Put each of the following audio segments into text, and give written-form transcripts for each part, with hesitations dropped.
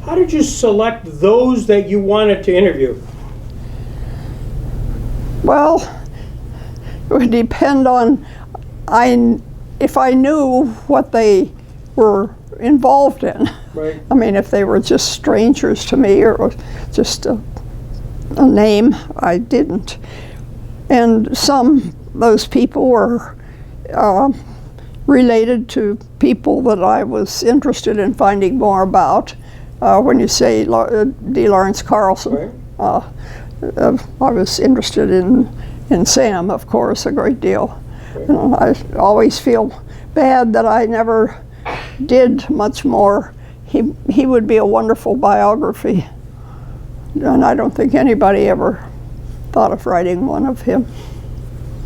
How did you select those that you wanted to interview? Well, it would depend on if I knew what they were involved in. Right. I mean, if they were just strangers to me or just a name, I didn't. And those people were related to people that I was interested in finding more about. When you say D. Lawrence Carlson, Right. I was interested in Sam, of course, a great deal. Right. I always feel bad that I never did much more. He would be a wonderful biography, and I don't think anybody ever thought of writing one of him.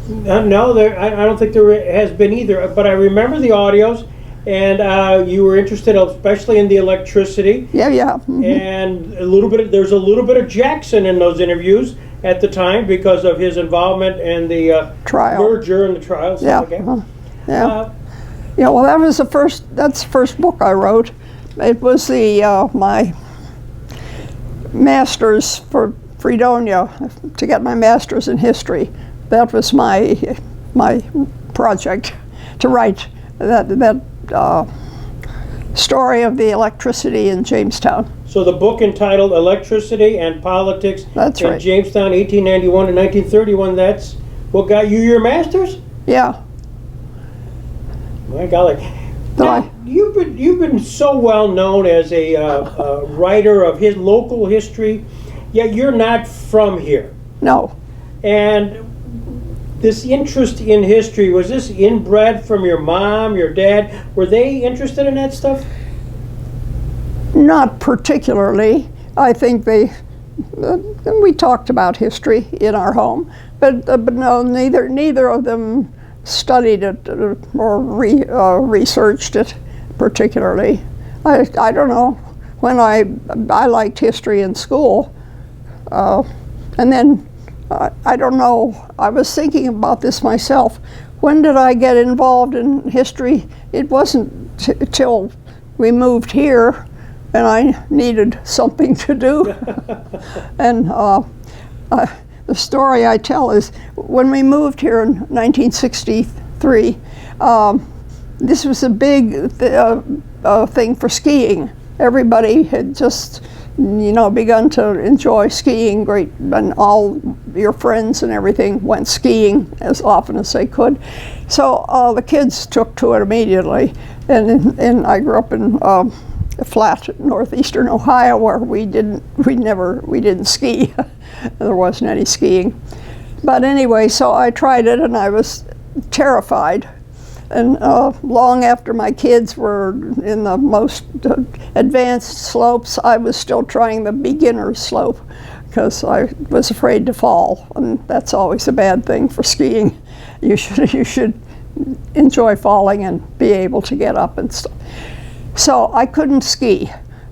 No, I don't think there has been either. But I remember the audios, and you were interested, especially in the electricity. Yeah. Mm-hmm. And there's a little bit of Jackson in those interviews at the time because of his involvement in the Trial. merger and the trial. Yeah. Yeah. Well, that's the first book I wrote. It was my master's for Fredonia, to get my master's in history. That was my project, to write that story of the electricity in Jamestown. So the book entitled Electricity and Politics That's in right. Jamestown, 1891 to 1931, that's what got you your master's? Yeah. My golly. Now, you've been so well known as a writer of his local history, yet you're not from here. No. And this interest in history, was this inbred from your mom, your dad? Were they interested in that stuff? Not particularly. I think we talked about history in our home, but no, neither of them studied it or researched it particularly. I don't know. When I liked history in school, and then I don't know. I was thinking about this myself. When did I get involved in history? It wasn't till we moved here, and I needed something to do. And the story I tell is, when we moved here in 1963, this was a big thing for skiing. Everybody had just, begun to enjoy skiing great, and all your friends and everything went skiing as often as they could. So the kids took to it immediately, and I grew up in a flat northeastern Ohio where we didn't ski. There wasn't any skiing. But anyway, so I tried it, and I was terrified. And long after my kids were in the most advanced slopes, I was still trying the beginner slope because I was afraid to fall, and that's always a bad thing for skiing. You should enjoy falling and be able to get up and stuff. So I couldn't ski,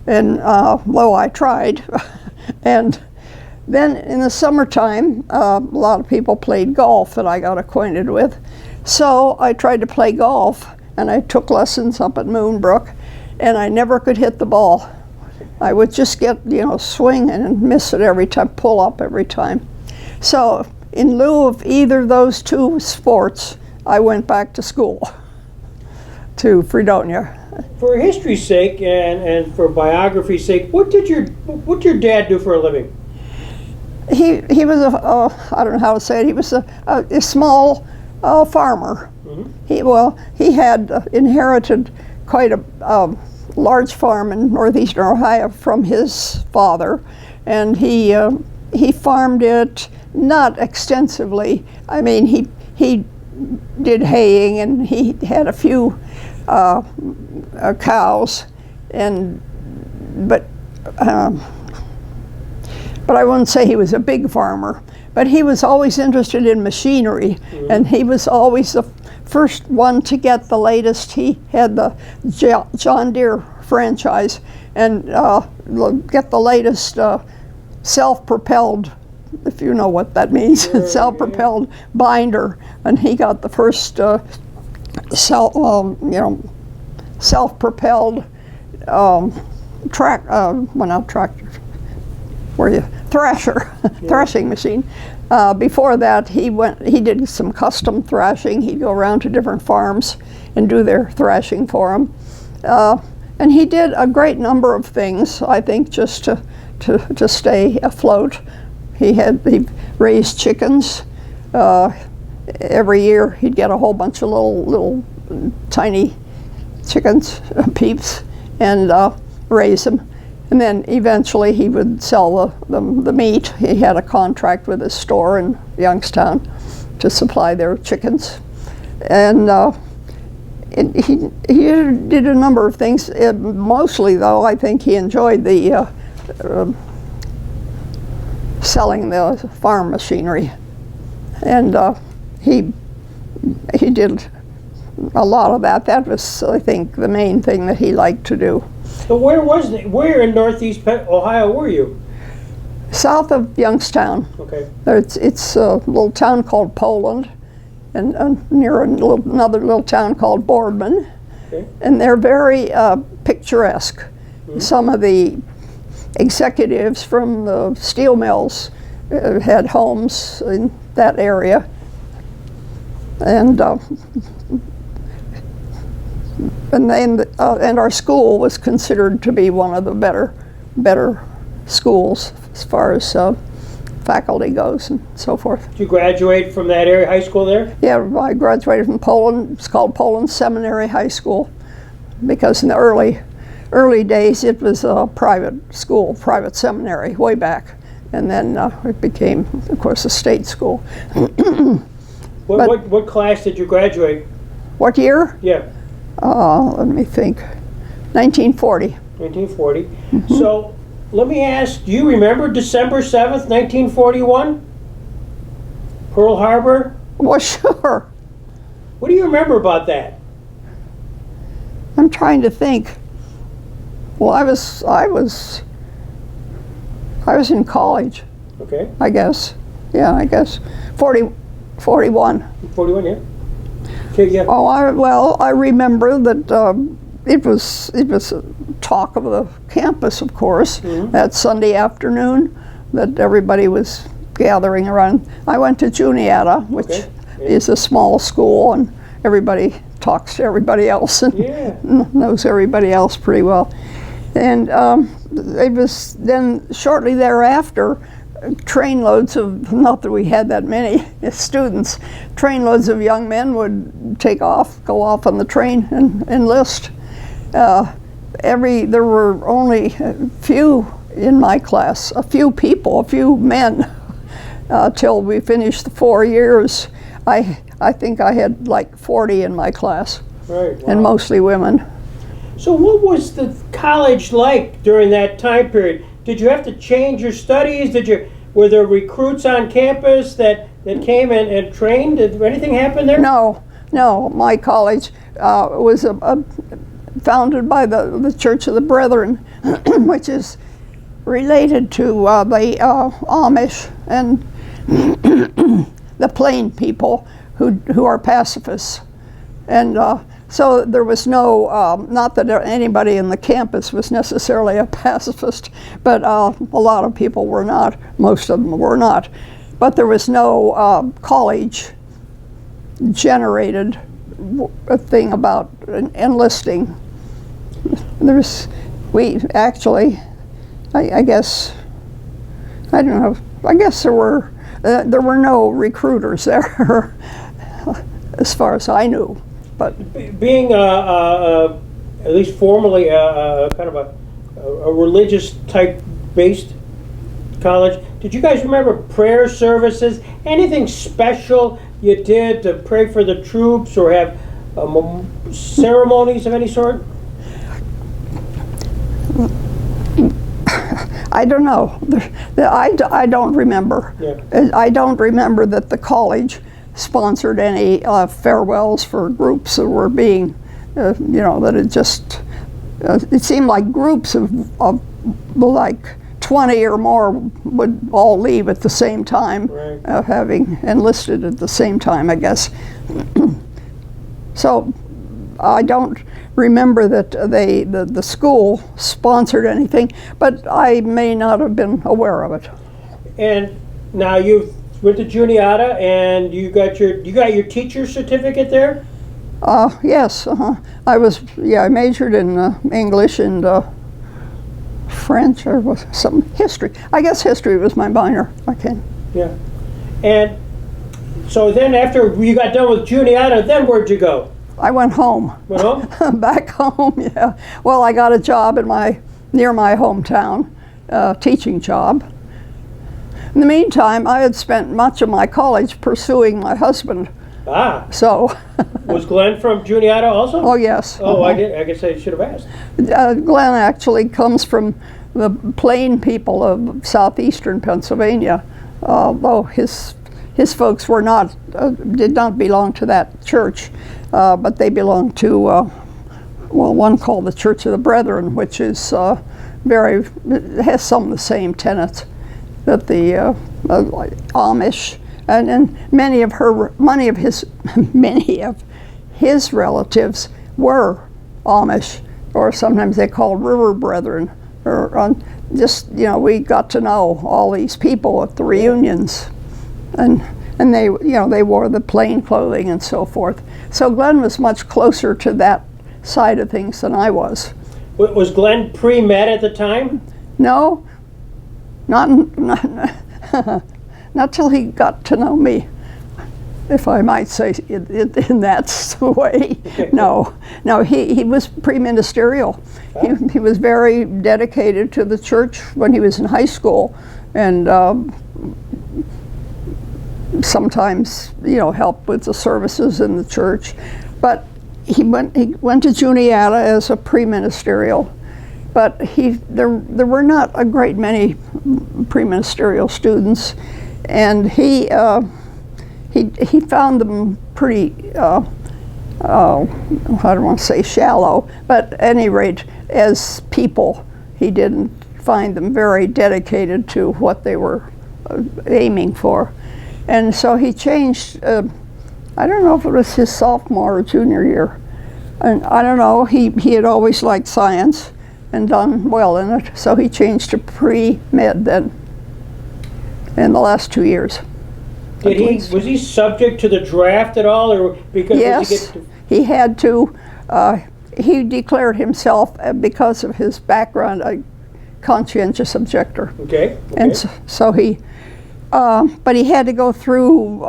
and though I tried. And then in the summertime, a lot of people played golf that I got acquainted with. So I tried to play golf, and I took lessons up at Moonbrook, and I never could hit the ball. I would just get, swing and miss it every time, pull up every time. So in lieu of either of those two sports, I went back to school, to Fredonia. For history's sake and for biography's sake, what did your dad do for a living? He was I don't know how to say it. He was a small farmer. Mm-hmm. He had inherited quite a large farm in northeastern Ohio from his father, and he farmed it not extensively. I mean, he did haying, and he had a few cows, but I wouldn't say he was a big farmer. But he was always interested in machinery, mm-hmm. and he was always the first one to get the latest. He had the John Deere franchise, and get the latest self-propelled, if you know what that means, sure, self-propelled binder, and he got the first self-propelled thrasher, thrashing machine. Before that, he did some custom thrashing. He'd go around to different farms and do their thrashing for them. And he did a great number of things, I think, just to stay afloat. He raised chickens. Every year he'd get a whole bunch of little tiny chickens, peeps, and raise them. And then eventually he would sell the meat. He had a contract with a store in Youngstown to supply their chickens. And he did a number of things. Mostly, though, I think he enjoyed the selling the farm machinery. And he did a lot of that. That was, I think, the main thing that he liked to do. So where in Northeast Ohio were you? South of Youngstown. Okay. It's a little town called Poland, and near another little town called Boardman. Okay. And they're very picturesque. Mm-hmm. Some of the executives from the steel mills had homes in that area. And our school was considered to be one of the better schools as far as faculty goes and so forth. Did you graduate from that area, high school there? Yeah, I graduated from Poland. It's called Poland Seminary High School because in the early days it was a private school, private seminary way back, and then it became, of course, a state school. What class did you graduate? What year? Yeah. Let me think. 1940. 1940. Mm-hmm. So let me ask, do you remember December 7th, 1941? Pearl Harbor? Well, sure. What do you remember about that? I'm trying to think. Well, I was in college. Okay. I guess. Yeah, I guess. 41. 41, yeah. Okay, yeah. Oh, I remember that it was talk of the campus, of course, mm-hmm. that Sunday afternoon that everybody was gathering around. I went to Juniata, which is a small school, and everybody talks to everybody else and knows everybody else pretty well. And it was then shortly thereafter, trainloads of, not that we had that many students, trainloads of young men would go off on the train and enlist. There were only a few in my class, a few men, till we finished the 4 years. I think I had like 40 in my class, right, wow. And mostly women. So what was the college like during that time period? Did you have to change your studies? Were there recruits on campus that came and trained? Did anything happen there? No. My college was founded by the Church of the Brethren, which is related to the Amish and the Plain people who are pacifists. And so there was no, not that anybody in the campus was necessarily a pacifist, but a lot of people were not. Most of them were not. But there was no college generated a thing about enlisting. I guess, I don't know, I guess there were no recruiters there as far as I knew. But being at least formally kind of a religious type based college, did you guys remember prayer services? Anything special you did to pray for the troops or have ceremonies of any sort? I don't know. I don't remember. Yeah. I don't remember that the college sponsored any farewells for groups that were being, that it just, it seemed like groups of like 20 or more would all leave at the same time, right. Having enlisted at the same time, I guess. So I don't remember that the school sponsored anything, but I may not have been aware of it. And now you went to Juniata, and you got your teacher's certificate there? Yes, I majored in English and French, or was some history. I guess history was my minor. Yeah. And so then after you got done with Juniata, then where'd you go? I went home. Went home? Back home, yeah. Well, I got a job near my hometown, teaching job. In the meantime, I had spent much of my college pursuing my husband. Ah. So. Was Glenn from Juniata also? Oh, yes. Oh, I guess I should have asked. Glenn actually comes from the plain people of southeastern Pennsylvania, though his folks did not belong to that church, but they belonged to one called the Church of the Brethren, which is has some of the same tenets that the Amish and many of his relatives were Amish, or sometimes they called river brethren. We got to know all these people at the reunions, and they wore the plain clothing and so forth. So Glenn was much closer to that side of things than I was. Was Glenn pre-med at the time? No, not till he got to know me, if I might say it in that way. No, he was pre-ministerial. He was very dedicated to the church when he was in high school, and sometimes helped with the services in the church. But he went to Juniata as a pre-ministerial. But there were not a great many pre-ministerial students, and he found them pretty, I don't want to say shallow, but at any rate, as people, he didn't find them very dedicated to what they were aiming for. And so he changed, I don't know if it was his sophomore or junior year, and I don't know, he had always liked science and done well in it, so he changed to pre-med then in the last 2 years. Was he subject to the draft at all, or because yes, he had to. He declared himself, because of his background, a conscientious objector. Okay. And so he, but he had to go through,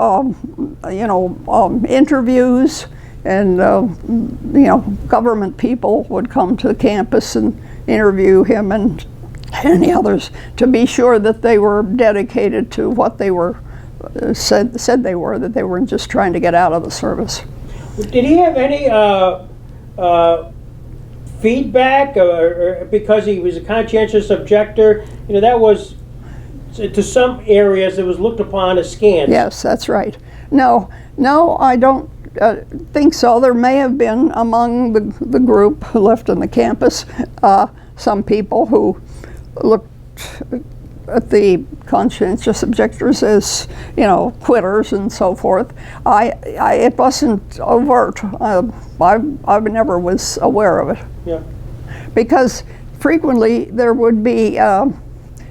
interviews, and government people would come to the campus and interview him and any others to be sure that they were dedicated to what they were said they were, that they weren't just trying to get out of the service. Did he have any feedback, or because he was a conscientious objector? That was, to some areas, it was looked upon askance. Yes, that's right. No, I don't think so. There may have been among the group who left on the campus some people who looked at the conscientious objectors as, quitters and so forth. It wasn't overt. I never was aware of it. Yeah. Because frequently there would be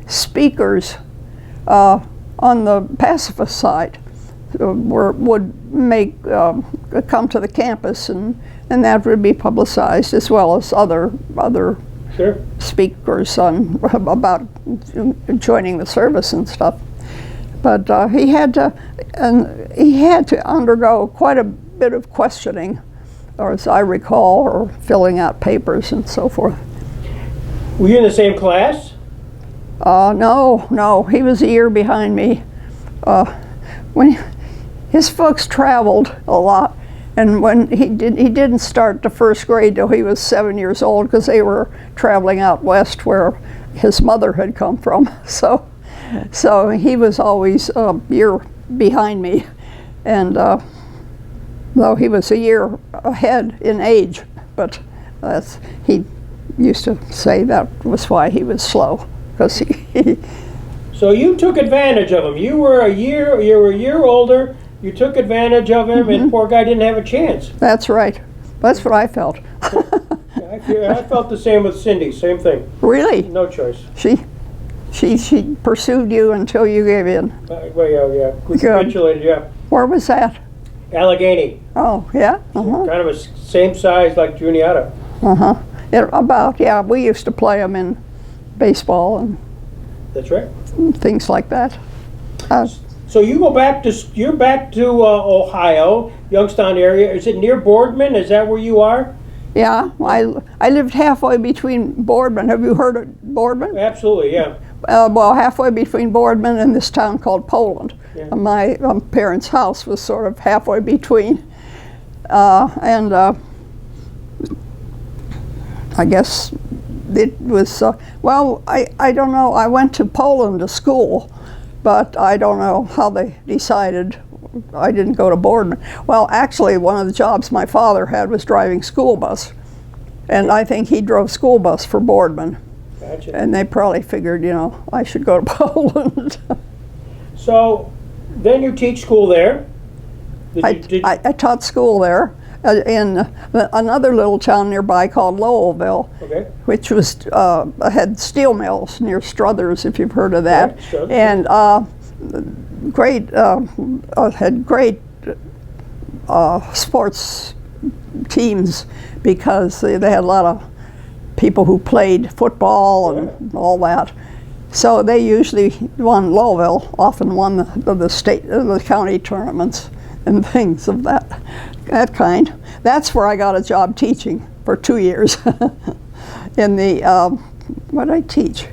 speakers on the pacifist side would come to the campus, and that would be publicized, as well as other Sure. speakers about joining the service and stuff. But he had to undergo quite a bit of questioning, or as I recall, or filling out papers and so forth. Were you in the same class? No, he was a year behind me. When his folks traveled a lot, and when he didn't start the first grade till he was 7 years old, because they were traveling out west where his mother had come from. So he was always a year behind me, and though he was a year ahead in age, but he used to say that was why he was slow, because he So you took advantage of him. You were a year older. You took advantage of him, and poor guy didn't have a chance. That's right. That's what I felt. I felt the same with Cindy, same thing. Really? No choice. She pursued you until you gave in. Well, yeah. We capitulated, yeah. Where was that? Allegheny. Oh, yeah? Uh-huh. Kind of a same size like Juniata. Yeah, we used to play them in baseball and That's right. things like that. So you're back to Ohio, Youngstown area. Is it near Boardman? Is that where you are? Yeah, I lived halfway between Boardman. Have you heard of Boardman? Absolutely, yeah. Well, halfway between Boardman and this town called Poland. Yeah. My parents' house was sort of halfway between. I guess it was, I don't know. I went to Poland to school, but I don't know how they decided I didn't go to Boardman. Well, actually, one of the jobs my father had was driving school bus. And I think he drove school bus for Boardman. Gotcha. And they probably figured, I should go to Poland. So then you teach school there. I taught school there in another little town nearby called Lowellville, Okay. which was had steel mills near Struthers, if you've heard of that, Right, sure. and had great sports teams because they had a lot of people who played football and all that. So they usually won. Lowellville often won the county tournaments and things of that kind. That's where I got a job teaching for 2 years in the what did I teach?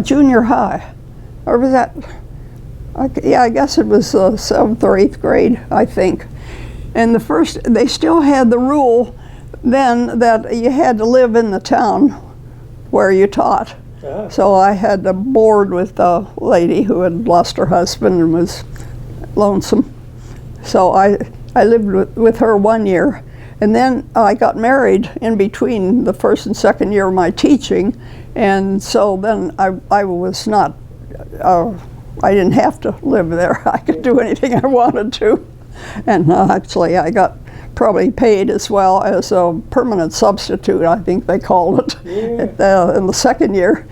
Junior high, or was that? I guess it was 7th or 8th grade, I think. And they still had the rule then that you had to live in the town where you taught. Ah. So I had to board with a lady who had lost her husband and was lonesome. So I lived with her 1 year. And then I got married in between the first and second year of my teaching. And so then I was not, I didn't have to live there. I could do anything I wanted to. And actually I got probably paid as well as a permanent substitute, I think they called it, in the second year.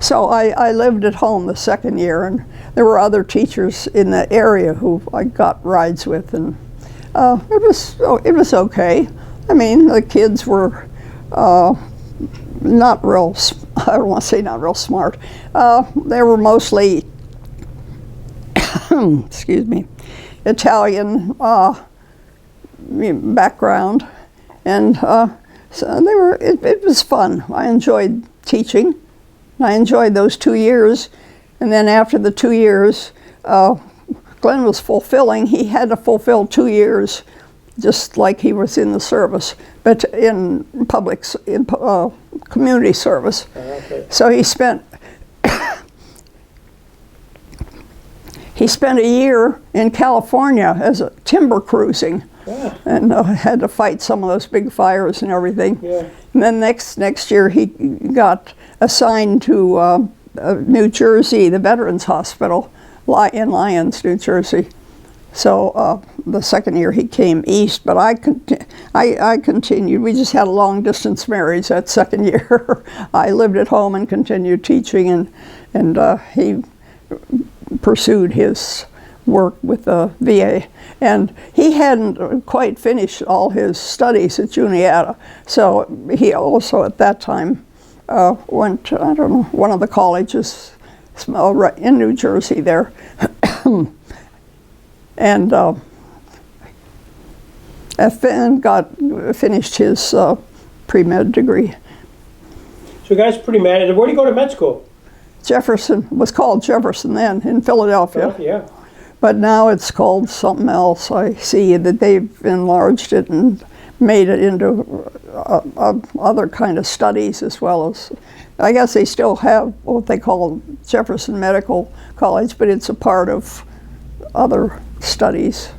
So I lived at home the second year, and there were other teachers in the area who I got rides with, and it was okay. I mean, the kids were not real, I don't want to say not real smart. They were mostly, excuse me, Italian background, and so they were. It was fun. I enjoyed teaching. I enjoyed those 2 years, and then after the 2 years, Glenn was fulfilling. He had to fulfill 2 years, just like he was in the service, but in community service. Okay. So he spent. He spent a year in California as a timber cruising, and had to fight some of those big fires and everything. Yeah. And then next year he got assigned to New Jersey, the Veterans Hospital in Lyons, New Jersey. So the second year he came east, but I continued. We just had a long distance marriage that second year. I lived at home and continued teaching, and he pursued his work with the VA. And he hadn't quite finished all his studies at Juniata, so he also at that time went to, I don't know, one of the colleges in New Jersey there. And finished his pre-med degree. So you guys are pretty mad. And where do you go to med school? Jefferson, was called Jefferson then, in Philadelphia. Yeah. But now it's called something else. I see that they've enlarged it and made it into other kind of studies, as well as, I guess they still have what they call Jefferson Medical College, but it's a part of other studies.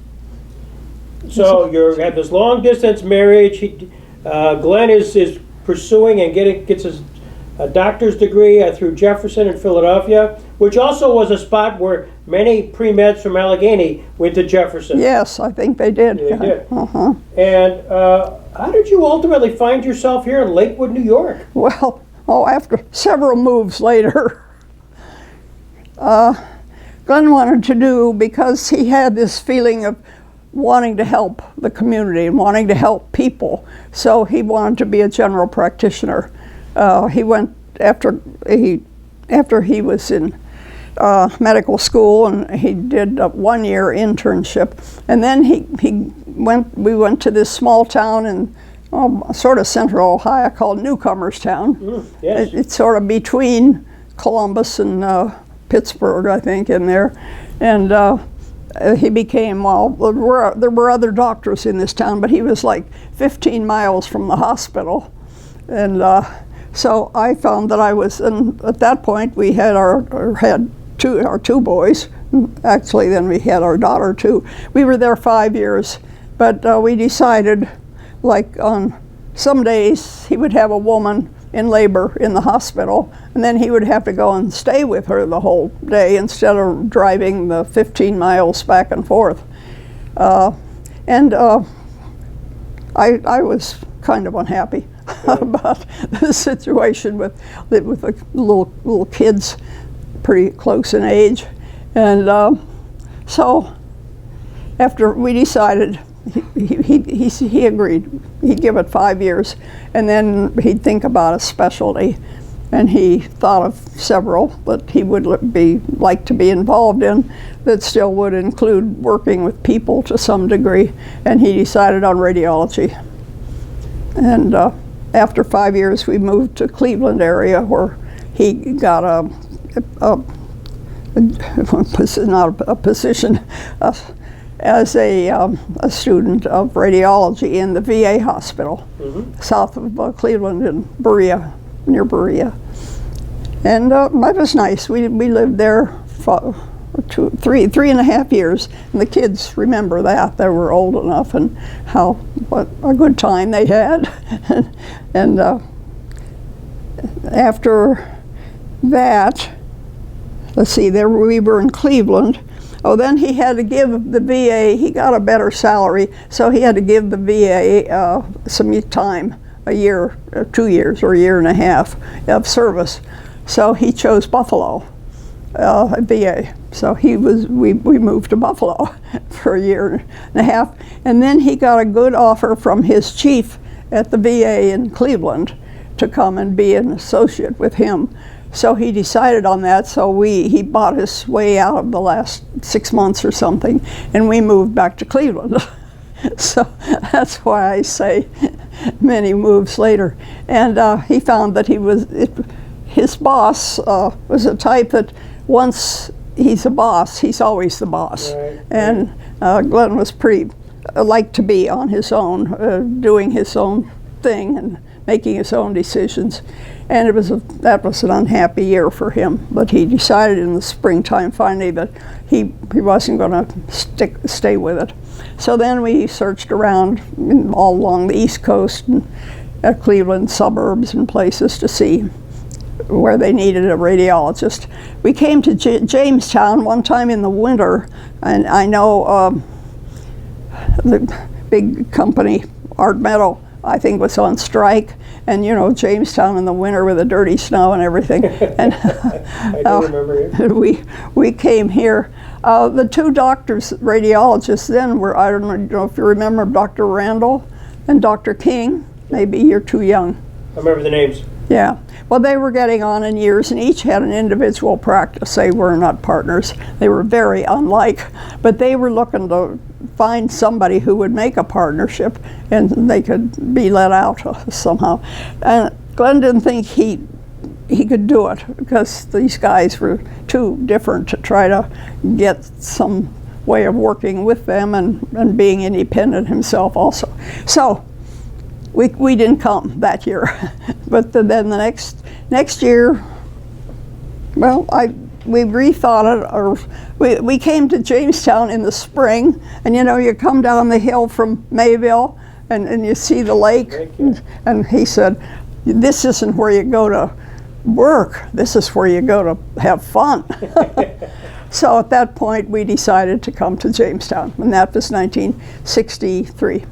So you have this long distance marriage. Glenn is pursuing and gets his doctor's degree through Jefferson in Philadelphia. which also was a spot where many pre-meds from Allegheny went to Jefferson. Yes, I think they did. They did. Uh-huh. And how did you ultimately find yourself here in Lakewood, New York? Well, after several moves later, Glenn wanted to do, because he had this feeling of wanting to help the community and wanting to help people, so he wanted to be a general practitioner. He went after he was in medical school, and he did a 1-year internship, and then we went to this small town in sort of central Ohio called Newcomerstown. Yes. It's sort of between Columbus and Pittsburgh, I think, in there. And he became, there were other doctors in this town, but he was like 15 miles from the hospital. And so I found that I was, and at that point we had our two boys. Actually, then we had our daughter too. We were there 5 years, but we decided, like, on some days he would have a woman in labor in the hospital, and then he would have to go and stay with her the whole day instead of driving the 15 miles back and forth. I was kind of unhappy about the situation with the little kids, pretty close in age, and so after we decided, he agreed. He'd give it 5 years, and then he'd think about a specialty. And he thought of several that he would like to be involved in that still would include working with people to some degree. And he decided on radiology. And after 5 years, we moved to Cleveland area, where he got not a position, as a student of radiology in the VA hospital, south of Cleveland in Berea, near Berea. And that was nice. We lived there for 3.5 years, and the kids remember that. They were old enough, and what a good time they had. And after that, let's see, we were in Cleveland. Then he had to give the VA, he got a better salary, so he had to give the VA some time, a year, 2 years, or a year and a half of service. So he chose Buffalo, VA. So we moved to Buffalo for a year and a half. And then he got a good offer from his chief at the VA in Cleveland to come and be an associate with him. So he decided on that, so he bought his way out of the last 6 months or something, and we moved back to Cleveland. So that's why I say many moves later. And he found that his boss was a type that once he's a boss, he's always the boss. Right. And Glenn was liked to be on his own, doing his own thing and making his own decisions. And that was an unhappy year for him, but he decided in the springtime finally that he wasn't going to stay with it. So then we searched around all along the East Coast and at Cleveland suburbs and places to see where they needed a radiologist. We came to Jamestown one time in the winter, and I know the big company, Art Meadow, I think, was on strike, and Jamestown in the winter with the dirty snow and everything. And I do remember it. We came here. The two doctors, radiologists then were, I don't know if you remember, Dr. Randall and Dr. King. Maybe you're too young. I remember the names. Yeah. Well, they were getting on in years, and each had an individual practice. They were not partners. They were very unlike, but they were looking to find somebody who would make a partnership, and they could be let out somehow. And Glenn didn't think he could do it, because these guys were too different to try to get some way of working with them and being independent himself also. So we didn't come that year. But then the next year, well, we rethought it, or we came to Jamestown in the spring, and you come down the hill from Mayville and you see the lake, and he said, this isn't where you go to work. This is where you go to have fun. So at that point, we decided to come to Jamestown, and that was 1963.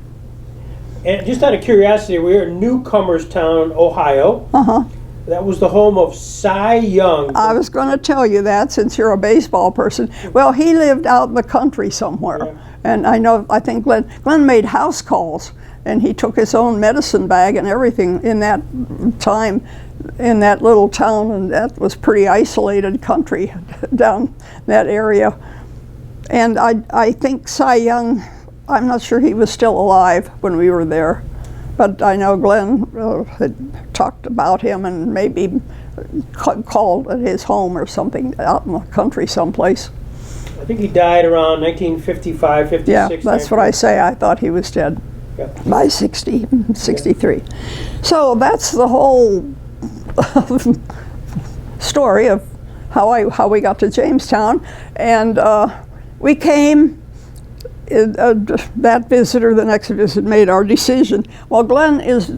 And just out of curiosity, we're in Newcomerstown, Ohio. Uh-huh. That was the home of Cy Young. I was going to tell you that since you're a baseball person. Well, he lived out in the country somewhere. Yeah. And I think Glenn made house calls, and he took his own medicine bag and everything in that time in that little town, and that was pretty isolated country down that area. And I think Cy Young, I'm not sure he was still alive when we were there, but I know Glenn had talked about him and maybe called at his home or something out in the country someplace. I think he died around 1955, 56. Yeah, that's what I say. I thought he was dead by 63. So that's the whole story of how we got to Jamestown. And we came, that visitor, the next visit, made our decision. Well, Glenn is,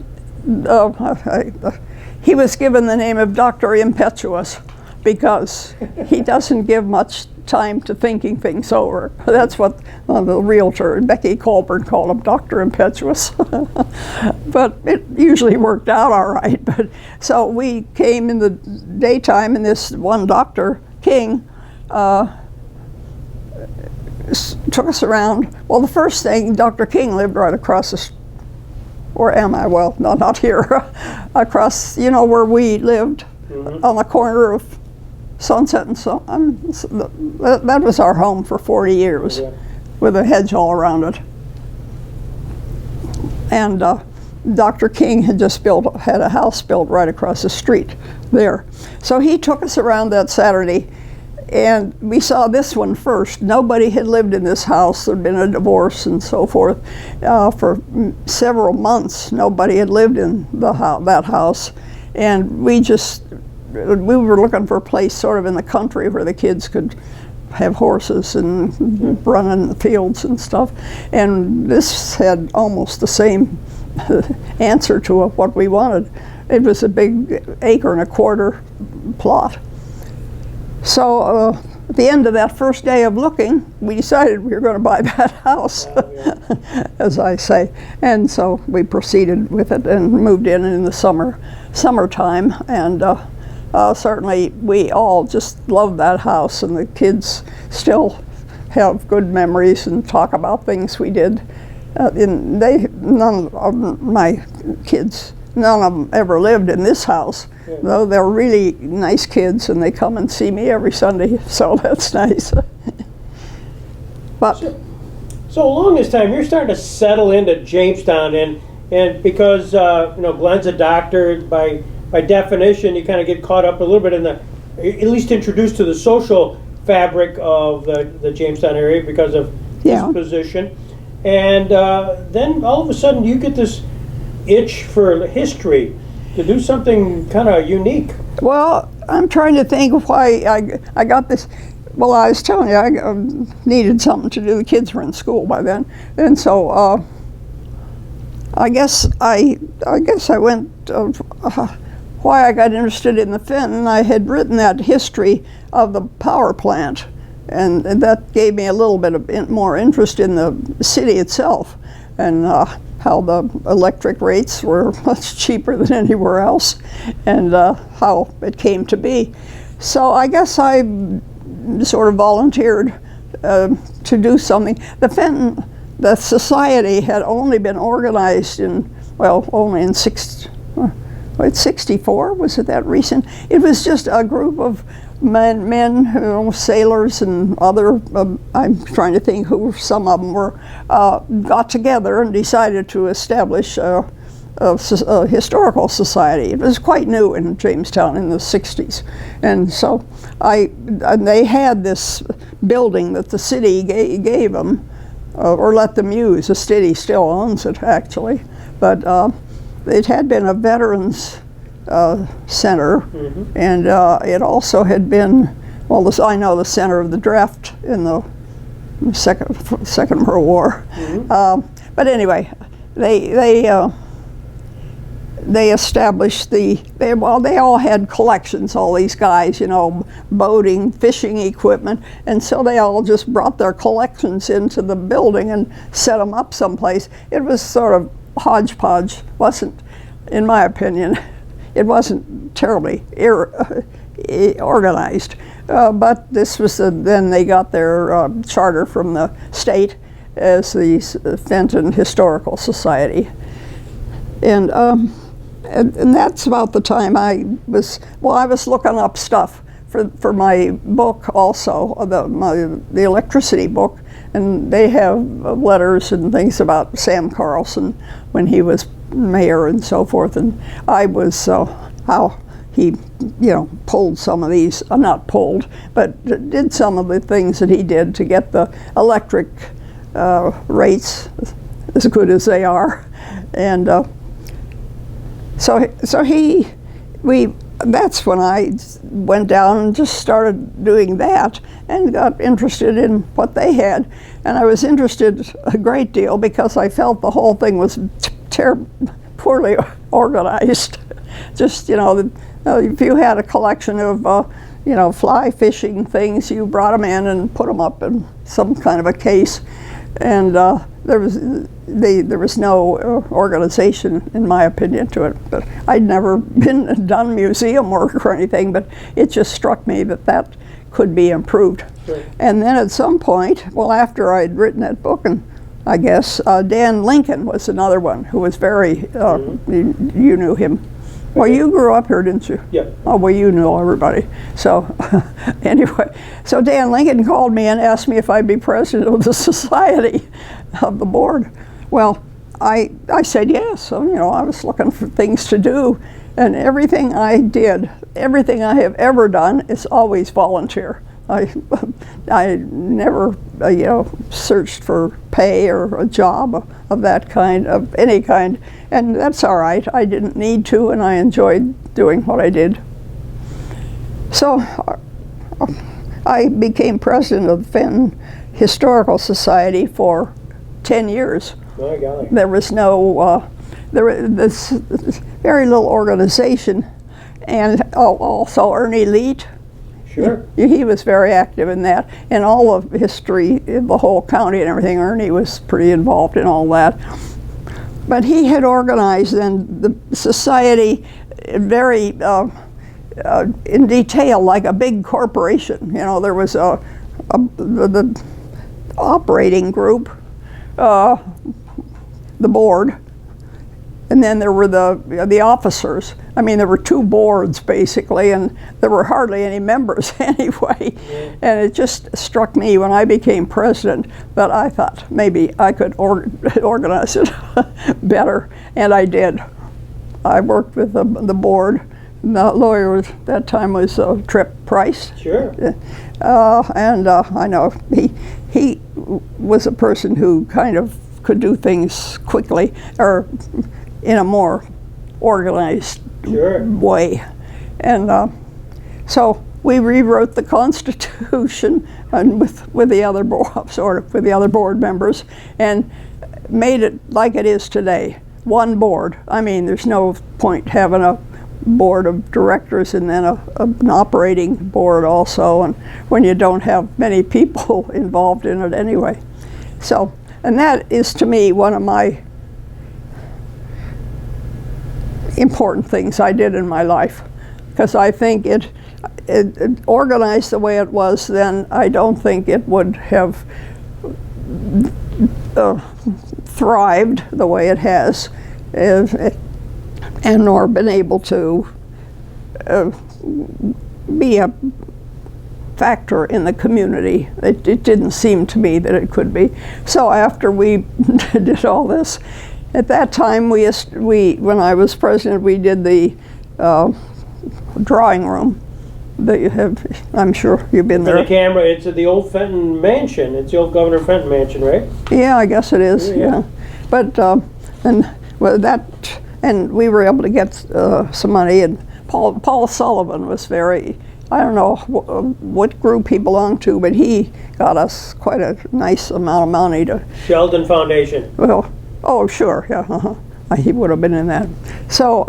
he was given the name of Dr. Impetuous because he doesn't give much time to thinking things over. That's what the realtor, Becky Colburn, called him, Dr. Impetuous. But it usually worked out all right. But so we came in the daytime, and this one Dr. King took us around. Well, the first thing, Dr. King lived right across the or am I? Well, no, not here. Across, you know, where we lived, on the corner of Sunset and so that was our home for 40 years, with a hedge all around it. And Dr. King had just had a house built right across the street there. So he took us around that Saturday, and we saw this one first. Nobody had lived in this house. There'd been a divorce and so forth. For several months, nobody had lived in that house. And we were looking for a place sort of in the country where the kids could have horses and run in the fields and stuff. And this had almost the same answer to what we wanted. It was a big 1.25 acre plot. So at the end of that first day of looking, we decided we were going to buy that house, as I say. And so we proceeded with it and moved in the summertime. And certainly we all just love that house, and the kids still have good memories and talk about things we did. None of my kids, none of them ever lived in this house, though they're really nice kids, and they come and see me every Sunday, so that's nice. But so along this time, you're starting to settle into Jamestown, and because you know, Glenn's a doctor, by definition, you kind of get caught up a little bit in at least introduced to the social fabric of the Jamestown area because of his position. And then all of a sudden you get this itch for history, to do something kind of unique. Well, I'm trying to think of why I got this. Well, I was telling you, I needed something to do. The kids were in school by then. And so I guess I went, why I got interested in the Fenton, I had written that history of the power plant. And that gave me a little bit of more interest in the city itself, and how the electric rates were much cheaper than anywhere else, and how it came to be. So I guess I sort of volunteered to do something. The Fenton, the society had only been organized only in 64, was it that recent? It was just a group of men, you know, sailors and other, I'm trying to think who some of them were, got together and decided to establish a historical society. It was quite new in Jamestown in the 60s. And so they had this building that the city gave them, or let them use. The city still owns it, actually. But it had been a veterans center, and it also had been, well, I know the center of the draft in the Second World War. But anyway, they they established they all had collections, all these guys, boating, fishing equipment, and so they all just brought their collections into the building and set them up someplace. It was sort of hodgepodge, wasn't, in my opinion, it wasn't terribly organized. But this was then they got their charter from the state as the Fenton Historical Society. And that's about the time I was looking up stuff for my book also, the electricity book, and they have letters and things about Sam Carlson when he was mayor and so forth, and I was how he pulled some of these, not pulled, but did some of the things that he did to get the electric rates as good as they are. And that's when I went down and just started doing that and got interested in what they had. And I was interested a great deal because I felt the whole thing was poorly organized. Just, if you had a collection of, fly fishing things, you brought them in and put them up in some kind of a case. And there was no organization, in my opinion, to it. But I'd never done museum work or anything, but it just struck me that could be improved. Sure. And then at some point, after I'd written that book, and I guess Dan Lincoln was another one who was very, you knew him. Well, you grew up here, didn't you? Yeah. Oh, well, you know everybody. So anyway, so Dan Lincoln called me and asked me if I'd be president of the society, of the board. Well, I said yes. So, I was looking for things to do, and everything I did, everything I have ever done is always volunteer. I never, searched for pay or a job of that kind, of any kind, and that's all right. I didn't need to, and I enjoyed doing what I did. So I became president of the Fenton Historical Society for 10 years. My golly. There was no, there was very little organization, and also Ernie Leet. Sure. He was very active in that, and all of history, the whole county and everything. Ernie was pretty involved in all that. But he had organized then the society very in detail, like a big corporation. There was the operating group, the board, and then there were the officers. I mean, there were two boards basically, and there were hardly any members anyway. Yeah. And it just struck me when I became president that I thought maybe I could organize it better, and I did. I worked with the board. The lawyer at that time was Tripp Price. Sure. And I know he was a person who kind of could do things quickly or in a more organized way. And so we rewrote the Constitution and with the other board members, and made it like it is today. One board. I mean, there's no point having a board of directors and then an operating board also, and when you don't have many people involved in it anyway. So, and that is to me one of my important things I did in my life, because I think it organized the way it was then. I don't think it would have thrived the way it has, and nor been able to be a factor in the community. It didn't seem to me that it could be. So after we did all this, at that time when I was president, we did the drawing room. I'm sure you've been there. The camera, it's at the old Fenton Mansion. It's the old Governor Fenton Mansion, right? Yeah, I guess it is. Yeah. But and we were able to get some money, and Paul Sullivan was very, I don't know what group he belonged to, but he got us quite a nice amount of money to. Sheldon Foundation. Well, oh sure, yeah. he would have been in that. So,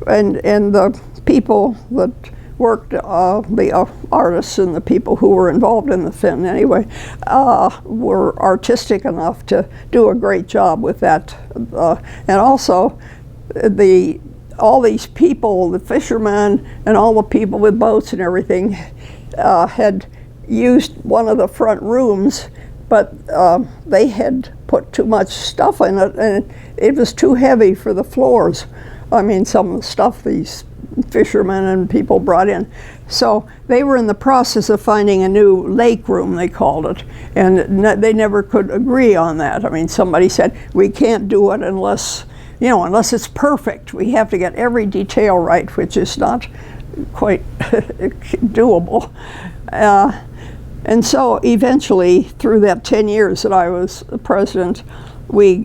and the people that worked, the artists and the people who were involved in the Fenton anyway, were artistic enough to do a great job with that. And also, all these people, the fishermen and all the people with boats and everything, had used one of the front rooms, but they had put too much stuff in it, and it was too heavy for the floors. I mean, some of the stuff these fishermen and people brought in. So they were in the process of finding a new lake room, they called it, and they never could agree on that. I mean, somebody said, we can't do it unless, unless it's perfect. We have to get every detail right, which is not quite doable. And so eventually, through that 10 years that I was president, we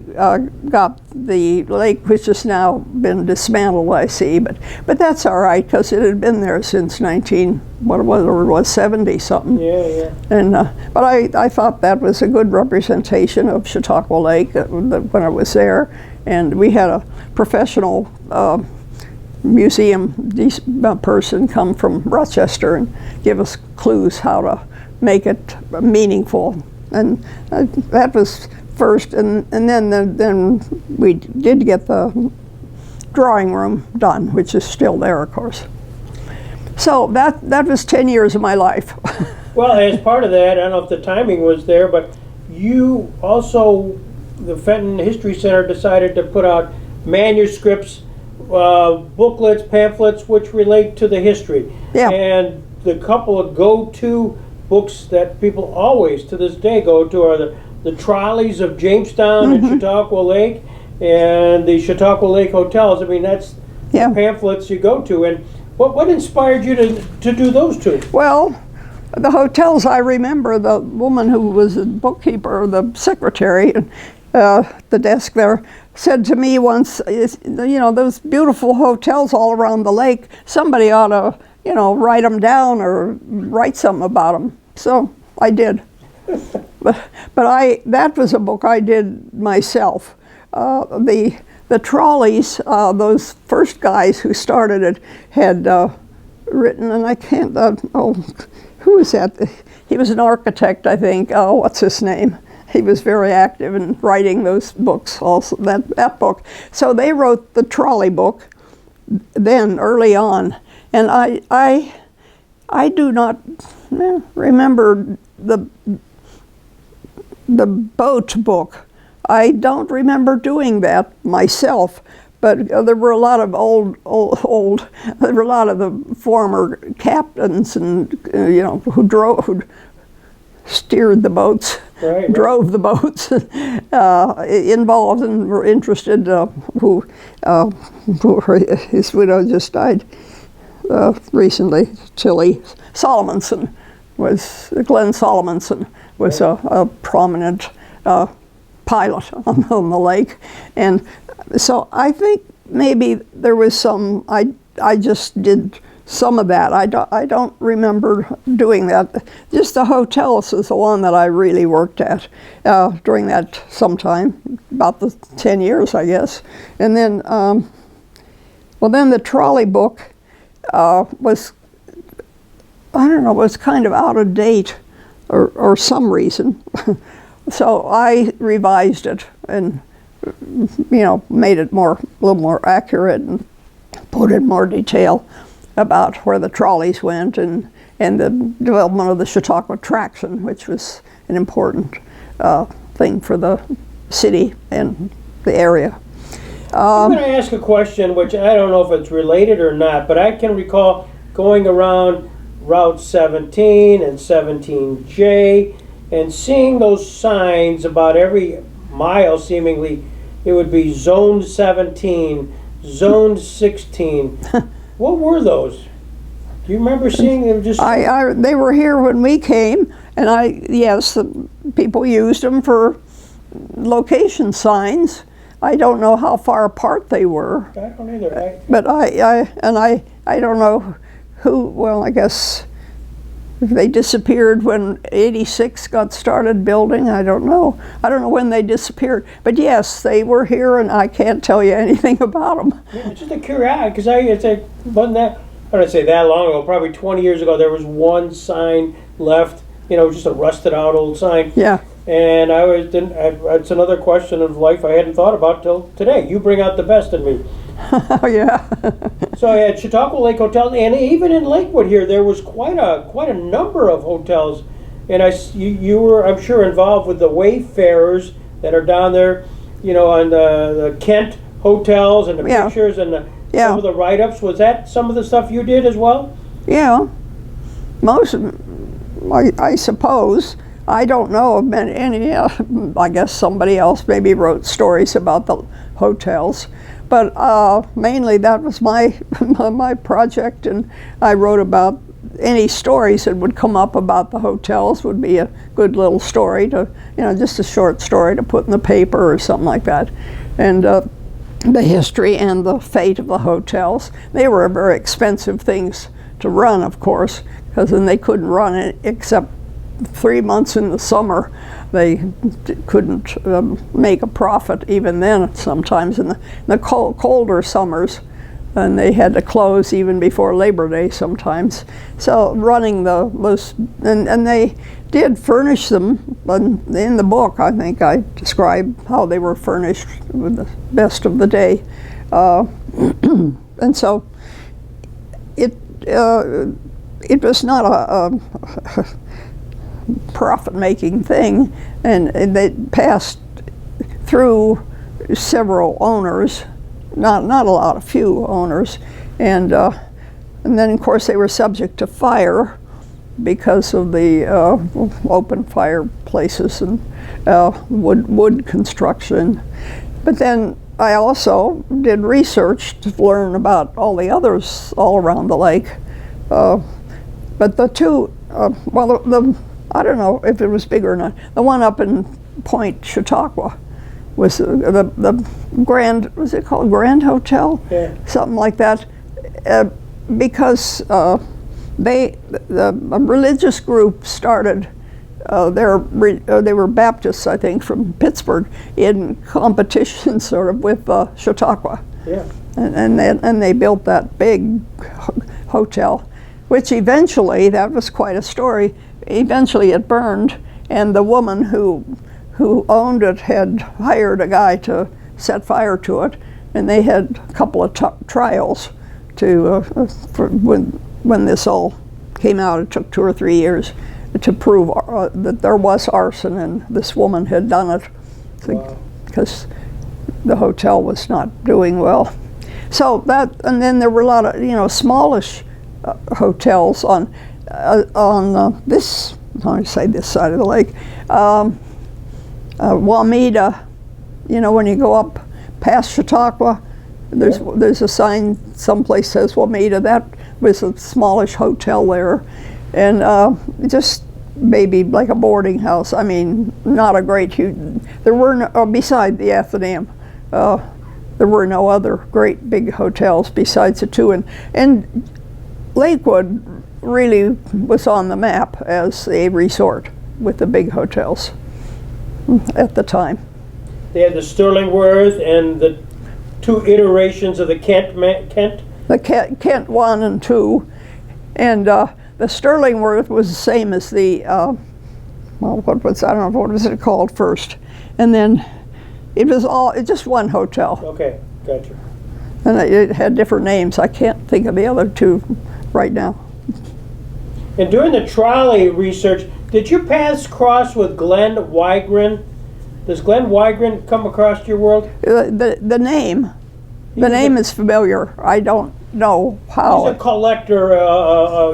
got the lake, which has now been dismantled, I see, but that's all right, because it had been there since 70 something. Yeah. And but I thought that was a good representation of Chautauqua Lake when I was there, and we had a professional museum person come from Rochester and give us clues how to make it meaningful, and that was first, and then we did get the drawing room done, which is still there, of course. So that was 10 years of my life. Well, as part of that, I don't know if the timing was there, but you also, the Fenton History Center decided to put out manuscripts, booklets, pamphlets, which relate to the history. Yeah. And the couple of go-to books that people always, to this day, go to are the Trolleys of Jamestown and Chautauqua Lake, and the Chautauqua Lake hotels. I mean, that's the pamphlets you go to. And what inspired you to do those two? Well, the hotels, I remember the woman who was the bookkeeper, the secretary, the desk there, said to me once, those beautiful hotels all around the lake, somebody ought to, write them down or write something about them. So I did. But that was a book I did myself. The Trolleys, those first guys who started it, had written, and I can't, who was that? He was an architect, I think. Oh, what's his name? He was very active in writing those books, also that book. So they wrote the trolley book then, early on, and I do not remember the boat book. I don't remember doing that myself, but there were a lot of old. There were a lot of the former captains and who steered the boats, drove the boats, involved and were interested. His widow just died recently. Tilly Solomonson Glenn Solomonson was a prominent pilot on the lake, and so I think maybe there was some. I just did some of that. I don't remember doing that. Just the hotels is the one that I really worked at during that sometime, about the 10 years, I guess. And then, then the trolley book was, I don't know, was kind of out of date or some reason. So I revised it and, made it a little more accurate and put in more detail about where the trolleys went and the development of the Chautauqua Traction, which was an important thing for the city and the area. I'm going to ask a question, which I don't know if it's related or not, but I can recall going around Route 17 and 17J and seeing those signs about every mile, seemingly, it would be Zone 17, Zone 16. What were those? Do you remember seeing them? They were here when we came, and yes, the people used them for location signs. I don't know how far apart they were. I don't either. But I don't know who. Well, I guess if they disappeared when 86 got started building, I don't know. I don't know when they disappeared. But yes, they were here, and I can't tell you anything about them. Yeah, it's just a curiosity, because it wasn't that, I don't say that long ago, probably 20 years ago, there was one sign left, just a rusted out old sign. Yeah. And it's another question of life I hadn't thought about till today. You bring out the best in me. Oh, yeah. So I had Chautauqua Lake Hotel, and even in Lakewood here, there was quite a number of hotels. And you were, I'm sure, involved with the wayfarers that are down there, on the Kent hotels and the pictures and some of the write-ups. Was that some of the stuff you did as well? Yeah. Most, I suppose. I don't know of any. I guess somebody else maybe wrote stories about the hotels. But mainly that was my my project, and I wrote about any stories that would come up about the hotels. Would be a good little story to, just a short story to put in the paper or something like that. And the history and the fate of the hotels. They were very expensive things to run, of course, because then they couldn't run it except 3 months in the summer. They couldn't make a profit even then, sometimes in the colder summers, and they had to close even before Labor Day sometimes. So running and they did furnish them. In the book, I think I describe how they were furnished with the best of the day. And so it was not a profit-making thing, and they passed through several owners, not a lot, a few owners, and then of course they were subject to fire because of the open fireplaces and wood construction. But then I also did research to learn about all the others all around the lake. But the two, I don't know if it was big or not. The one up in Point Chautauqua was the Grand, was it called Grand Hotel? Yeah. Something like that. Because the religious group started, they were Baptists, I think, from Pittsburgh, in competition sort of with Chautauqua. Yeah. And they built that big hotel, which eventually, that was quite a story, eventually it burned, and the woman who owned it had hired a guy to set fire to it, and they had a couple of trials for when this all came out. It took 2 or 3 years to prove that there was arson and this woman had done it, because the hotel was not doing well. So that, and then there were a lot of smallish hotels on this, how do you say, this side of the lake, Wameda. When you go up past Chautauqua, there's a sign someplace says Wameda. That was a smallish hotel there, and just maybe like a boarding house. I mean, not a great huge. There were no, beside the Athenaeum, there were no other great big hotels besides the two, and Lakewood really was on the map as a resort with the big hotels at the time. They had the Sterlingworth and the 2 iterations of the Kent. The Kent 1 and 2, and the Sterlingworth was the same as the I don't know, what was it called first, and then it's just one hotel. Okay, gotcha. And it had different names. I can't think of the other two right now. And during the trolley research, did your paths cross with Glenn Wygren? Does Glenn Wygren come across your world? The name is familiar. I don't know how. He's a collector.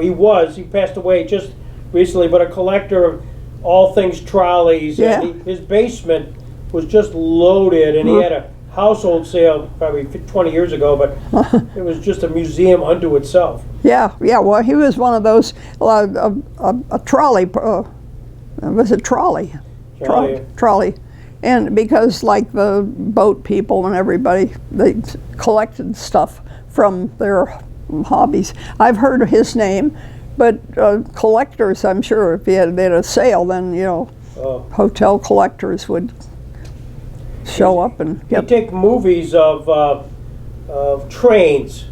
He passed away just recently, but a collector of all things trolleys. Yeah. And his basement was just loaded, and he had a household sale probably 20 years ago, but it was just a museum unto itself. Yeah. Well, he was one of those, a trolley, was it trolley? Trolley. And because like the boat people and everybody, they collected stuff from their hobbies. I've heard of his name, But collectors, I'm sure, if they had a sale, then, you know, hotel collectors would show up and You take movies of trains,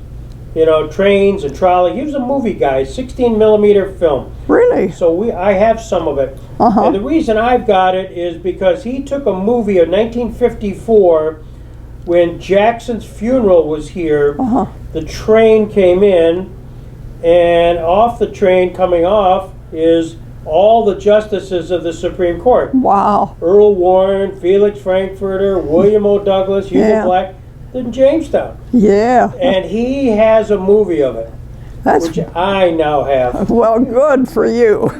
you know, trains and trolley. He was a movie guy, 16 millimeter film. Really? So I have some of it. And the reason I've got it is because he took a movie of 1954 when Jackson's funeral was here. The train came in, and off the train coming off is all the justices of the Supreme Court. Wow. Earl Warren, Felix Frankfurter, William O. Douglas, Hugo Black, in Jamestown. Yeah. And he has a movie of it, which I now have. Well, good for you.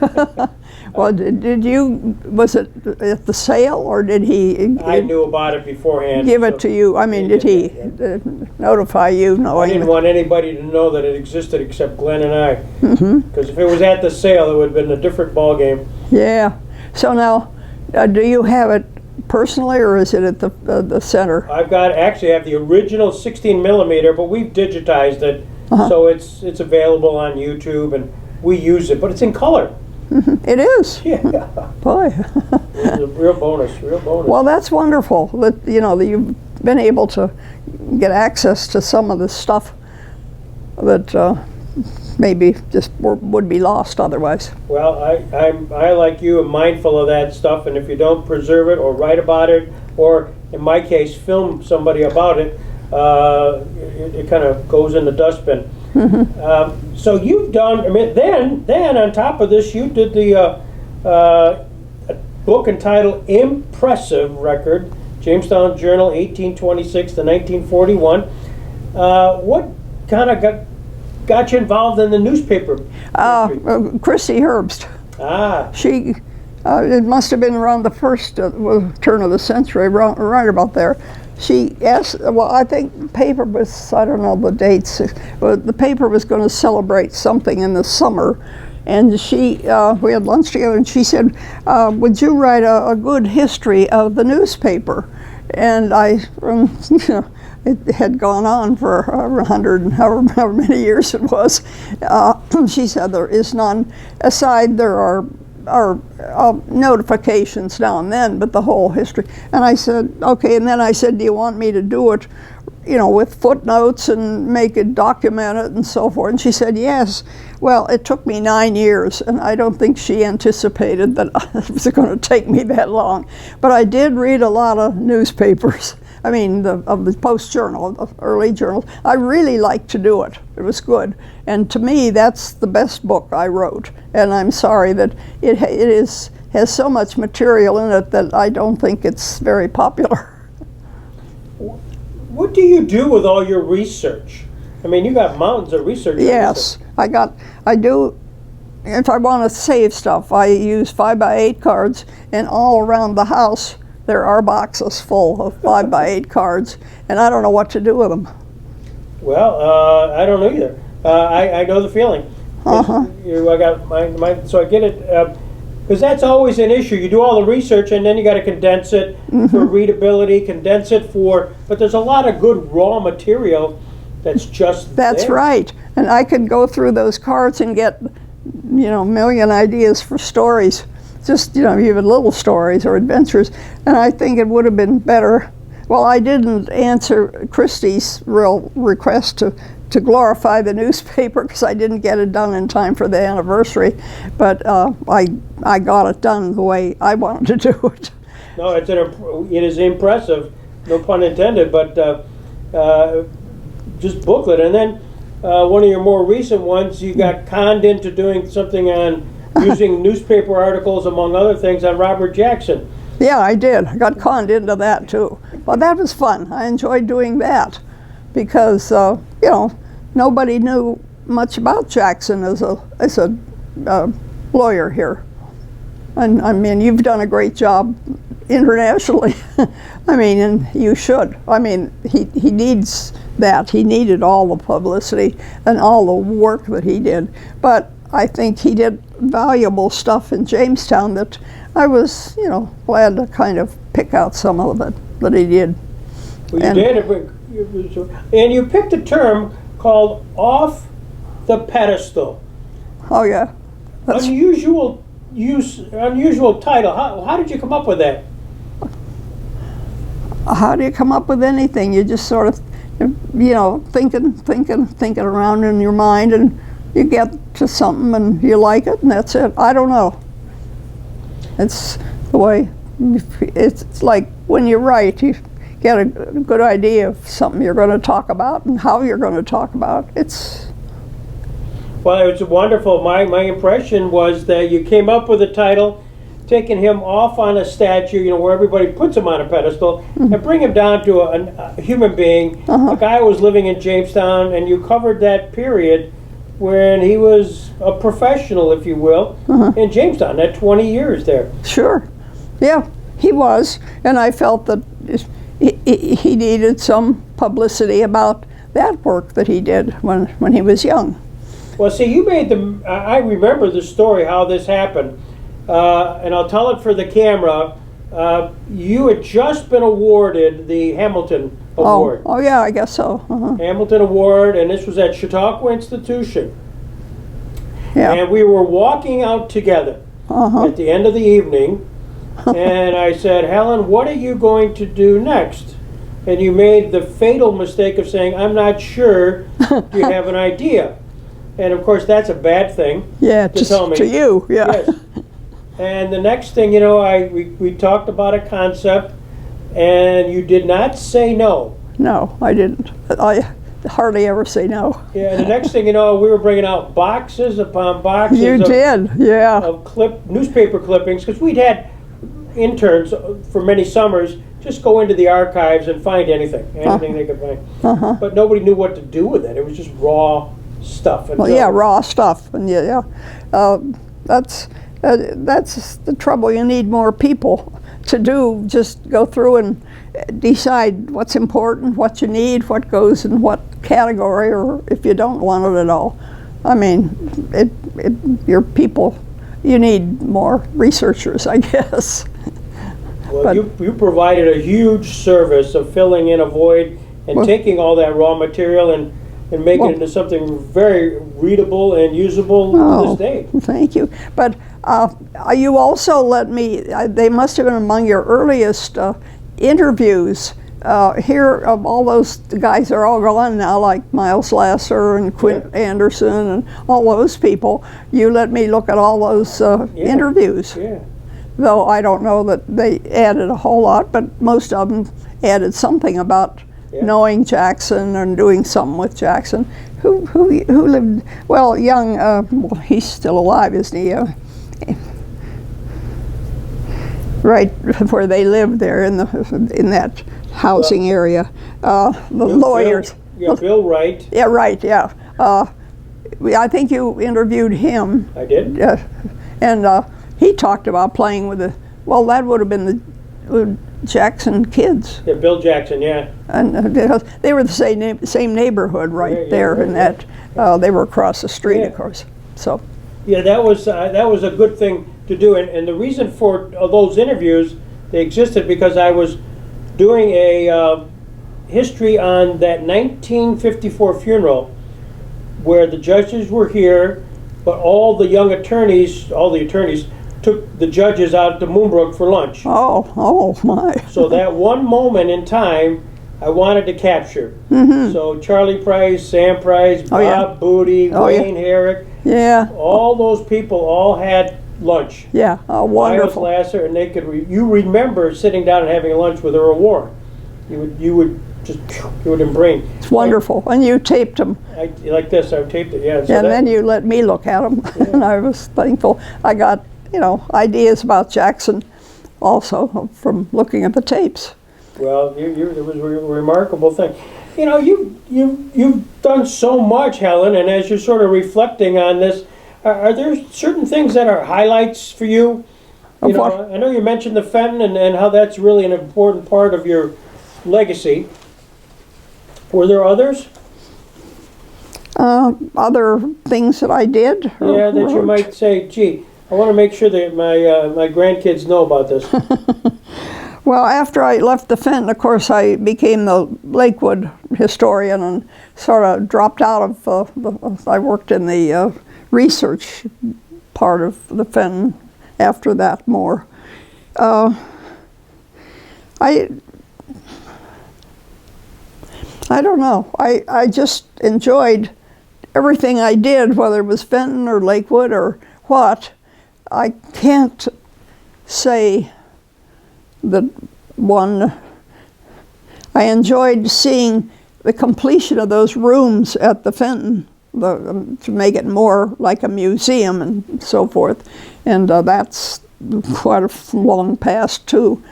Well, did you, was it at the sale, or did he? I knew about it beforehand. Give it to you? I mean, did he notify you? I didn't want anybody to know that it existed except Glenn and I. Because if it was at the sale, it would have been a different ballgame. Yeah. So now, do you have it personally, or is it at the center? I've got, actually, I have the original 16 millimeter, but we've digitized it, so it's available on YouTube, and we use it, but it's in color. It is. Yeah. Boy. It's a real bonus, real bonus. Well, that's wonderful that, you know, that you've been able to get access to some of the stuff that maybe just would be lost otherwise. Well, I like you, am mindful of that stuff, and if you don't preserve it or write about it, or in my case, film somebody about it, it kind of goes in the dustbin. So you've done, I mean, then on top of this, you did the a book entitled Impressive Record, Jamestown Journal, 1826 to 1941. What kind of got you involved in the newspaper? Christy Herbst. She, it must have been around the first turn of the century, right about there. She asked, well, I think the paper was, I don't know the dates, but the paper was going to celebrate something in the summer. And she, we had lunch together, and she said, would you write a good history of the newspaper? And I, you know, it had gone on for 100 and however many years it was. She said, there is none. Aside, there are notifications now and then, but the whole history. And I said, okay, and then I said, do you want me to do it, you know, with footnotes and make it documented and so forth? And she said, yes. Well, it took me 9 years, and I don't think she anticipated that it was going to take me that long. But I did read a lot of newspapers. I mean, of the Post-Journal, the early journals. I really liked to do it. It was good. And to me, that's the best book I wrote. And I'm sorry that it has so much material in it that I don't think it's very popular. What do you do with all your research? I mean, you got mountains of research. Yes, I do. If I want to save stuff, I use 5x8 cards, and all around the house there are boxes full of 5x8 cards, and I don't know what to do with them. Well, I don't know either. I know the feeling. I got my, so I get it, because that's always an issue. You do all the research, and then you got to condense it for readability, condense it but there's a lot of good raw material that's just That's there. right. And I could go through those cards and get, you know, a million ideas for stories. Just, you know, even little stories or adventures. And I think it would have been better. Well, I didn't answer Christie's real request to glorify the newspaper because I didn't get it done in time for the anniversary. But I got it done the way I wanted to do it. No, it is impressive, no pun intended, but just booklet. And then one of your more recent ones, you got conned into doing something on using newspaper articles, among other things, on Robert Jackson. Yeah, I did. I got conned into that too. Well, that was fun. I enjoyed doing that because, you know, nobody knew much about Jackson as a lawyer here. And I mean, you've done a great job internationally. I mean, and you should. I mean, he needs that. He needed all the publicity and all the work that he did. But I think he did valuable stuff in Jamestown that I was, you know, glad to kind of pick out some of it that he did. Well, you did, and you picked a term called off the pedestal. Oh, yeah. That's, Unusual title. How did you come up with that? how do you come up with anything? You just sort of, thinking around in your mind, and you get to something and you like it, and that's it. I don't know. It's the way, it's like when you write, you get a good idea of something you're going to talk about and how you're going to talk about. Well, it was wonderful. My impression was that you came up with a title, taking him off on a statue, where everybody puts him on a pedestal, and bring him down to a human being, a guy who was living in Jamestown, and you covered that period when he was a professional, if you will, in Jamestown, that 20 years there. Sure. Yeah, he was. And I felt that he needed some publicity about that work that he did when he was young. Well, see, you made I remember the story, how this happened, and I'll tell it for the camera. You had just been awarded the Hamilton Award. Oh yeah, I guess so. Hamilton Award, and this was at Chautauqua Institution. Yeah. And we were walking out together at the end of the evening, and I said, Helen, what are you going to do next? And you made the fatal mistake of saying, I'm not sure. Do you have an idea? And of course, that's a bad thing. Yeah, to tell me. To you, yeah. Yes. And the next thing we talked about a concept, and you did not say no. No, I didn't. I hardly ever say no. Yeah, and the next thing you know, we were bringing out boxes upon boxes of newspaper clippings, because we'd had interns for many summers just go into the archives and find anything they could find. But nobody knew what to do with it. It was just raw stuff. Well, yeah, raw stuff, and that's the trouble. You need more people to do. Just go through and decide what's important, what you need, what goes in what category, or if you don't want it at all. I mean, your people. You need more researchers, I guess. Well, you provided a huge service of filling in a void and taking all that raw material and making it into something very readable and usable to this day. Thank you. But you also let me, they must have been among your earliest interviews. Here, of all those guys are all gone now, like Miles Lasser and Quint Anderson and all those people. You let me look at all those interviews. Yeah. Though I don't know that they added a whole lot, but most of them added something about knowing Jackson and doing something with Jackson. Who lived, well, young, well, he's still alive, isn't he? Right where they lived there in that housing area. The lawyers. Bill Wright. Yeah, right, yeah. I think you interviewed him. I did? And he talked about playing with that would have been the Jackson kids. Yeah, Bill Jackson, yeah. And they were the same neighborhood there in that. They were across the street, of course. So. Yeah, that was a good thing to do. And the reason for those interviews, they existed because I was doing a history on that 1954 funeral where the judges were here, but all the attorneys took the judges out to Moonbrook for lunch. Oh my. So that one moment in time I wanted to capture. So Charlie Price, Sam Price, Bob Booty, Wayne Herrick, all those people all had lunch. Yeah, wonderful. Miles Lasser, and they could. You remember sitting down and having lunch with Earl Warren. You would embrace. It's wonderful, and you taped them. Like this, I taped it. Yeah. So and then you let me look at them, and I was thankful. I got ideas about Jackson, also from looking at the tapes. Well, it was a remarkable thing. You've done so much, Helen, and as you're sort of reflecting on this, are there certain things that are highlights for you? I know you mentioned the Fenton and how that's really an important part of your legacy. Were there others? Other things that I did? Yeah, that you might say, gee, I want to make sure that my grandkids know about this. Well, after I left the Fenton, of course, I became the Lakewood historian and sort of dropped out of I worked in the research part of the Fenton after that more. I don't know. I just enjoyed everything I did, whether it was Fenton or Lakewood or what. I can't say that one. I enjoyed seeing the completion of those rooms at the Fenton to make it more like a museum and so forth. And that's quite a long past too.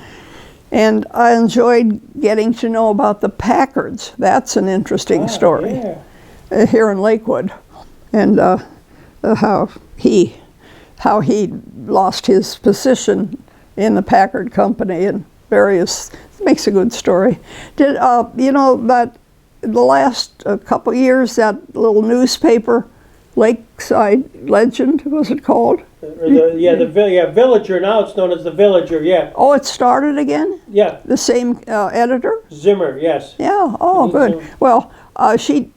And I enjoyed getting to know about the Packards. That's an interesting story. Yeah. Here in Lakewood, and how he lost his position in the Packard Company and various. It makes a good story. Did you know that the last couple years that little newspaper, Lakeside Legend, was it called? The Villager. Now it's known as the Villager. Yeah. Oh, it started again? Yeah. The same editor? Zimmer. Yes. Yeah. Oh, good. Zimmer. Well, she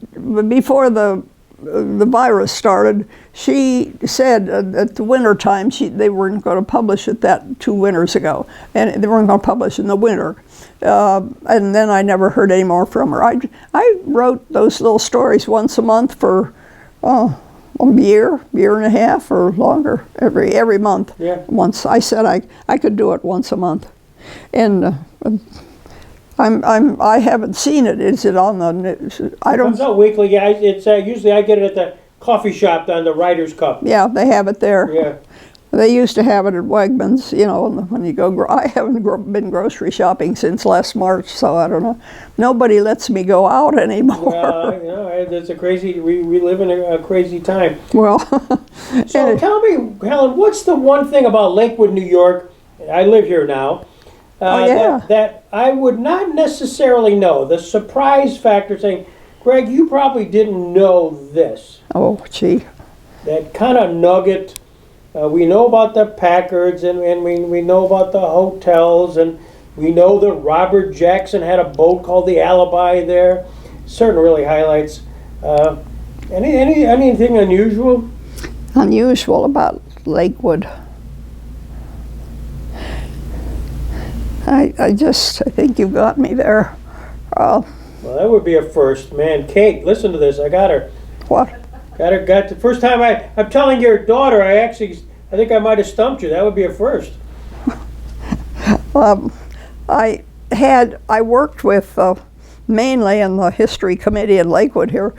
before the virus started, she said at the winter time they weren't going to publish it 2 winters ago, and they weren't going to publish in the winter. And then I never heard any more from her. I wrote those little stories once a month for a year and a half or longer, every month. Yeah. Once I said I could do it once a month, and I haven't seen it. Is it on the news? I don't. It comes out weekly. Yeah, it's usually I get it at the coffee shop down the Writer's Cup. Yeah, they have it there. Yeah. They used to have it at Wegmans, you know, when you go. I haven't been grocery shopping since last March, so I don't know. Nobody lets me go out anymore. Well, you know, it's a crazy. We live in a crazy time. Well, So tell me, Helen, what's the one thing about Lakewood, New York? I live here now. That I would not necessarily know. The surprise factor, saying, Greg, you probably didn't know this. Oh, gee. That kind of nugget. We know about the Packards, and we know about the hotels, and we know that Robert Jackson had a boat called the Alibi there. Certain really highlights. Anything unusual? Unusual about Lakewood. I think you got me there. Well, that would be a first, man. Kate, listen to this. I got her. What? Got the first time I'm telling your daughter. I think I might have stumped you. That would be a first. I worked with mainly in the history committee in Lakewood here,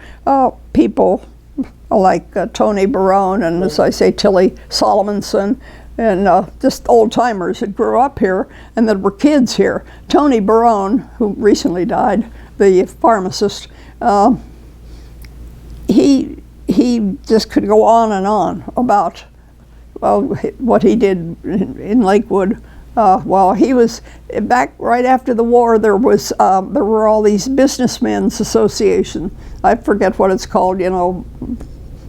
people like Tony Barone and, as I say, Tilly Solomonson, and just old timers that grew up here and that were kids here. Tony Barone, who recently died, the pharmacist, he just could go on and on about what he did in Lakewood. While he was back right after the war, there were all these businessmen's association. I forget what it's called. You know,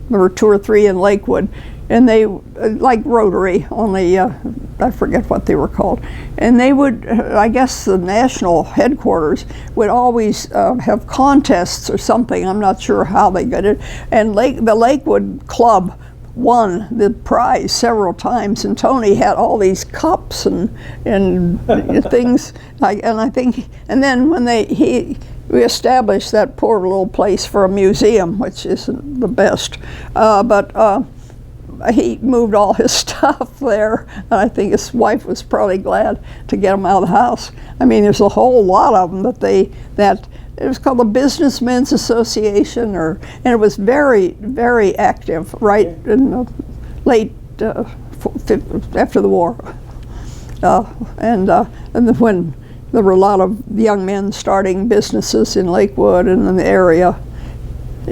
there were 2 or 3 in Lakewood, and they like Rotary, only I forget what they were called. And they would, I guess, the national headquarters would always have contests or something. I'm not sure how they got it. And the Lakewood Club won the prize several times, and Tony had all these cups and things. And then when we established that poor little place for a museum, which isn't the best, but he moved all his stuff there, and I think his wife was probably glad to get him out of the house. I mean, there's a whole lot of them that it was called the Businessmen's Association, and it was very, very active right in the late after the war, and then when there were a lot of young men starting businesses in Lakewood and in the area,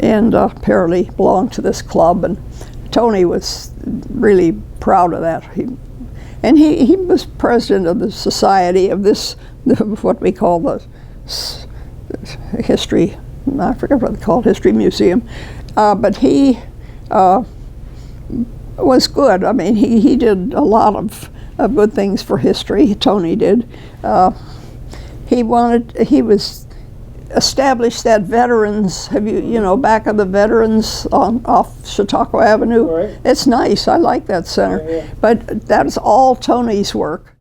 and apparently belonged to this club, and Tony was really proud of that. He was president of the society of this, what we call the history, I forget what they call it, history museum. But he was good. I mean, he did a lot of good things for history. Tony did. He was established that veterans, back of the veterans off Chautauqua Avenue. Right. It's nice. I like that center. Yeah. But that was all Tony's work.